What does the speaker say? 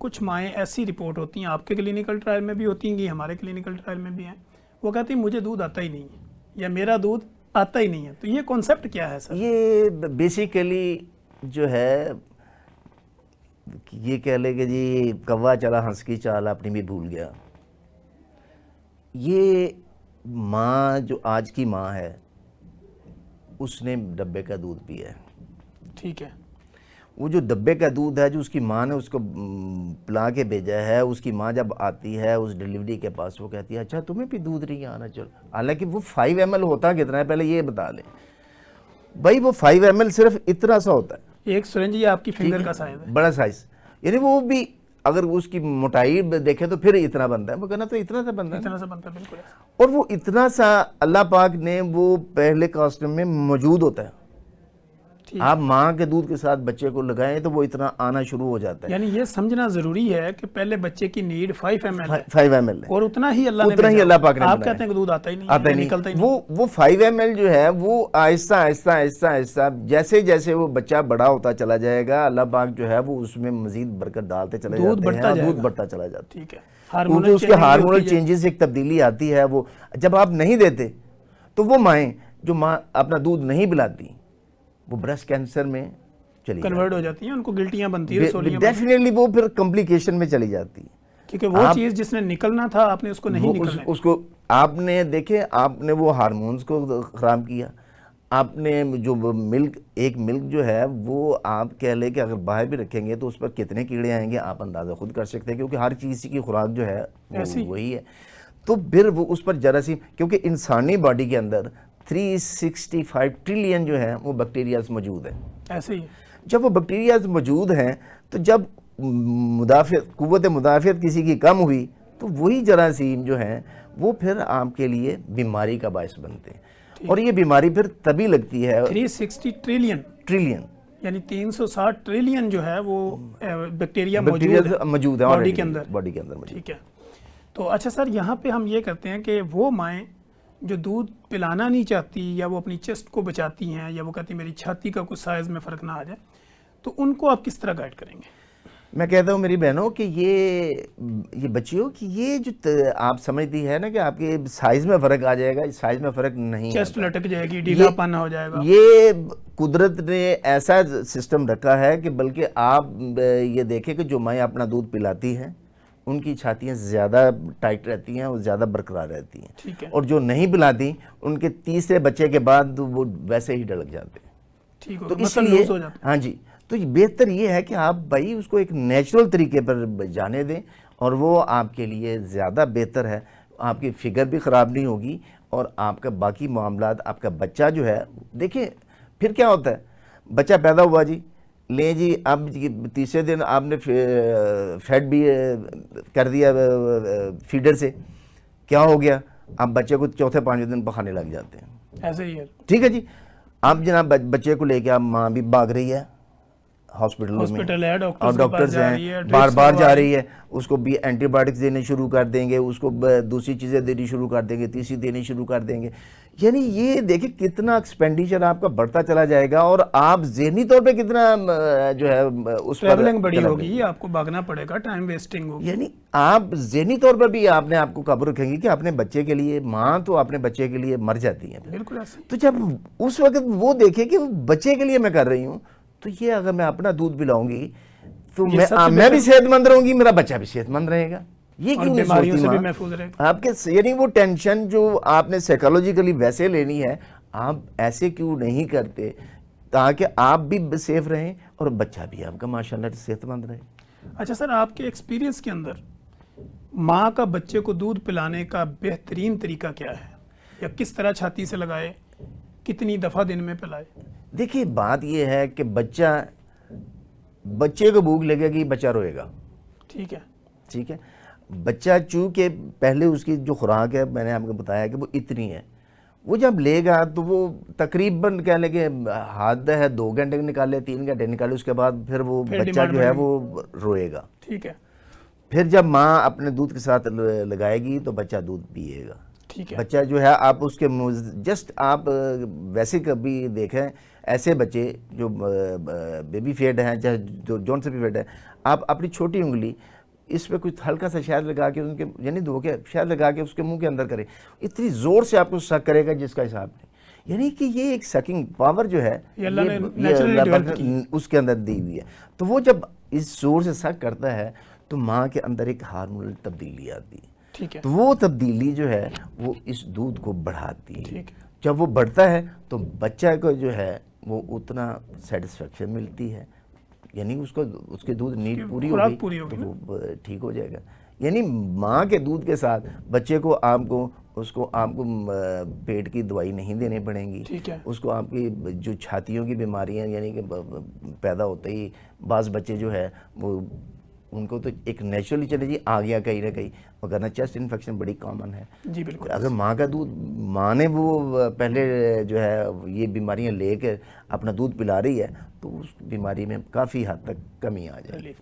کچھ مائیں ایسی رپورٹ ہوتی ہیں، آپ کے کلینکل ٹرائل میں بھی ہوتی ہیں، ہمارے کلینکل ٹرائل میں بھی ہیں، وہ کہتی ہیں مجھے دودھ آتا ہی نہیں ہے یا میرا دودھ آتا ہی نہیں ہے. تو یہ کانسیپٹ کیا ہے سر؟ یہ بیسیکلی جو ہے یہ کہہ لے کہ جی کوا چلا ہنس کی چال اپنی بھی بھول گیا. یہ ماں جو آج کی ماں ہے اس نے ڈبے کا دودھ پیا ہے. ٹھیک ہے. وہ جو ڈبے کا دودھ ہے جو اس کی ماں نے اس کو پلا کے بھیجا ہے، اس کی ماں جب آتی ہے اس ڈیلیوری کے پاس وہ کہتی ہے اچھا تمہیں بھی دودھ نہیں آنا. چلو حالانکہ وہ 5 ml ہوتا کتنا ہے پہلے یہ بتا لیں بھائی. وہ 5 ml صرف اتنا سا ہوتا ہے، ایک سرنج یہ آپ کی فنگر کا سائز ہے، بڑا سائز. یعنی وہ بھی اگر اس کی موٹائی دیکھیں تو پھر اتنا بنتا ہے. وہ کہنا تو اتنا سا بنتا ہے، اتنا سا بنتا ہے بالکل. اور وہ اتنا سا اللہ پاک نے وہ پہلے کاسٹم میں موجود ہوتا ہے. آپ ماں کے دودھ کے ساتھ بچے کو لگائیں تو وہ اتنا آنا شروع ہو جاتا ہے. یعنی یہ سمجھنا ضروری ہے کہ پہلے بچے کی نیڈ 5 ml ہے، 5 ml ہے اور اتنا ہی اللہ نے اتنا ہی اللہ پاک نے آپ بنایا. کہتے ہیں کہ دودھ آتا ہی نہیں آتا ہے، ہی نہیں. نکلتا ہی نہیں. وہ 5 ml جو ہے وہ آہستہ آہستہ آہستہ آہستہ جیسے جیسے وہ بچہ بڑا ہوتا چلا جائے گا اللہ پاک جو ہے وہ اس میں مزید برکت ڈالتے چلے جاتے ہیں اور دودھ بڑھتا چلا جاتا ہے. ٹھیک ہے. کیونکہ اس کے ہارمونل چینجز ایک تبدیلی آتی ہے. وہ جب آپ نہیں دیتے تو وہ مائیں جو ماں اپنا دودھ نہیں پلاتی وہ بریسٹ کینسر میں کنورٹ ہو جاتی ہیں، ان کو گلٹیاں بنتی ہیں، ڈیفینیٹلی وہ پھر کمپلیکیشن میں چلی جاتی ہے. کیونکہ وہ چیز جس نے نکلنا تھا آپ نے اس کو نہیں نکلنے اس کو آپ نے دیکھے آپ نے وہ ہارمونز کو خراب کیا. آپ نے جو ملک ایک ملک جو ہے وہ آپ کہہ لیں کہ اگر باہر بھی رکھیں گے تو اس پر کتنے کیڑے آئیں گے آپ اندازہ خود کر سکتے ہیں، کیونکہ ہر چیز کی خوراک جو ہے وہی ہے. تو پھر وہ اس پر جراثیم، کیونکہ انسانی باڈی کے اندر 365 ٹریلین جو ہے وہ بیکٹیریاز موجود ہیں. ایسے ہی جب وہ بیکٹیریاز موجود ہیں تو جب قوت مدافعت کسی کی کم ہوئی تو وہی جراثیم جو ہیں وہ پھر آپ کے لیے بیماری کا باعث بنتے ہیں. اور یہ بیماری پھر تبھی لگتی ہے 360 ٹریلین یعنی 360 ٹریلین جو ہے وہ بیکٹیریا موجود ہے باڈی کے اندر. ٹھیک ہے. تو اچھا سر یہاں پہ ہم یہ کرتے ہیں کہ وہ مائیں جو دودھ پلانا نہیں چاہتی یا وہ اپنی چیسٹ کو بچاتی ہیں یا وہ کہتی ہیں میری چھاتی کا کچھ سائز میں فرق نہ آ جائے، تو ان کو آپ کس طرح گائیڈ کریں گے؟ میں کہتا ہوں میری بہنوں کہ یہ بچیوں کہ یہ جو آپ سمجھتی ہے نا کہ آپ کے سائز میں فرق آ جائے گا، سائز میں فرق نہیں، چیسٹ لٹک جائے گی، ڈھیلا پن ہو جائے گا. یہ قدرت نے ایسا سسٹم رکھا ہے کہ بلکہ آپ یہ دیکھیں کہ جو مائیں اپنا دودھ پلاتی ہیں ان کی چھاتیاں زیادہ ٹائٹ رہتی ہیں اور زیادہ برقرار رہتی ہیں، اور جو نہیں پلاتی ان کے تیسرے بچے کے بعد وہ ویسے ہی ڈھلک جاتے ہیں. تو اس لیے ہاں جی، تو بہتر یہ ہے کہ آپ بھائی اس کو ایک نیچرل طریقے پر جانے دیں اور وہ آپ کے لیے زیادہ بہتر ہے. آپ کی فگر بھی خراب نہیں ہوگی اور آپ کا باقی معاملات، آپ کا بچہ جو ہے دیکھیں پھر کیا ہوتا ہے، بچہ پیدا ہوا جی لیں جی، اب تیسرے دن آپ نے فیڈ بھی کر دیا فیڈر سے، کیا ہو گیا، آپ بچے کو چوتھے 5ویں دن پکھانے لگ جاتے ہیں. ایسے ہی ہے. ٹھیک ہے جی. اب جناب بچے کو لے کے آپ ماں بھی بھاگ رہی ہے ہاسپٹلوں میں اور ڈاکٹرز ہیں بار بار جا رہی ہے، اس کو بھی اینٹی بایوٹکس دینے شروع کر دیں گے، اس کو دوسری چیزیں دینی شروع کر دیں گے، تیسری دینی شروع کر دیں گے. یعنی یہ دیکھیں کتنا ایکسپینڈیچر آپ کا بڑھتا چلا جائے گا اور آپ ذہنی طور پہ کتنا جو ہے اس پر ٹریولنگ بڑی ہوگی، آپ کو بھاگنا پڑے گا، ٹائم ویسٹنگ ہوگی. یعنی آپ ذہنی طور پر بھی آپ نے آپ کو قابو رکھیں گی کہ اپنے بچے کے لیے ماں تو اپنے بچے کے لیے مر جاتی ہیں. بالکل ایسے. تو جب اس وقت وہ دیکھے کہ بچے کے لیے میں کر رہی ہوں تو یہ اگر میں اپنا دودھ پلاؤں گی تو میں بھی صحت مند رہوں گی، میرا بچہ بھی صحت مند رہے گا. یہ کیوں نہیں سوچتی آپ کے، یعنی وہ ٹینشن جو آپ نے سائیکالوجیکلی ویسے لینی ہے آپ ایسے کیوں نہیں کرتے تاکہ آپ بھی سیف رہیں اور بچہ بھی آپ کا ماشاءاللہ صحت مند رہے. اچھا سر آپ کے ایکسپیرینس کے اندر ماں کا بچے کو دودھ پلانے کا بہترین طریقہ کیا ہے، یا کس طرح چھاتی سے لگائے، کتنی دفعہ دن میں پلائے؟ دیکھیے بات یہ ہے کہ بچے کو بھوک لگے گی، بچہ روئے گا. ٹھیک ہے. ٹھیک ہے. بچہ چونکہ پہلے اس کی جو خوراک ہے میں نے آپ کو بتایا کہ وہ اتنی ہے، وہ جب لے گا تو وہ تقریباً کہہ لیں کہ حد ہے 2 گھنٹے نکالے 3 گھنٹے نکالے، اس کے بعد پھر وہ بچہ جو ہے وہ روئے گا. ٹھیک ہے. پھر جب ماں اپنے دودھ کے ساتھ لگائے گی تو بچہ دودھ پیے گا. بچہ جو ہے آپ اس کے جسٹ آپ ویسے کبھی دیکھیں ایسے بچے جو بیبی فیڈ ہیں چاہے جو جون سے بھی فیڈ ہے، آپ اپنی چھوٹی انگلی اس پہ کچھ ہلکا سا شہد لگا کے ان کے یعنی دھو کے شہد لگا کے اس کے منہ کے اندر کریں، اتنی زور سے آپ کو سک کرے گا جس کا حساب نہیں. یعنی کہ یہ ایک سکنگ پاور جو ہے یہ اللہ نے اس کے اندر دی ہوئی ہے. تو وہ جب اس زور سے سک کرتا ہے تو ماں کے اندر ایک ہارمونل تبدیلی آتی ہے. ٹھیک ہے. تو وہ تبدیلی جو ہے وہ اس دودھ کو بڑھاتی ہے. ٹھیک. جب وہ بڑھتا ہے تو بچہ کو جو ہے وہ اتنا سیٹسفیکشن ملتی ہے، یعنی اس کے دودھ نیڈ پوری ہو گئی تو وہ ٹھیک ہو جائے گا. یعنی ماں کے دودھ کے ساتھ بچے کو آپ کو پیٹ کی دوائی نہیں دینے پڑیں گی. اس کو آپ کی جو چھاتیوں کی بیماریاں یعنی کہ پیدا ہوتے ہی بعض بچے جو ہے وہ ان کو تو ایک نیچرلی چلے جی آ گیا کہیں نہ کہیں، وگرنہ چیسٹ انفیکشن بڑی کامن ہے. جی بالکل. اگر ماں کا دودھ ماں نے وہ پہلے جو ہے یہ بیماریاں لے کے اپنا دودھ پلا رہی ہے تو اس بیماری میں کافی حد تک کمی آ جائے.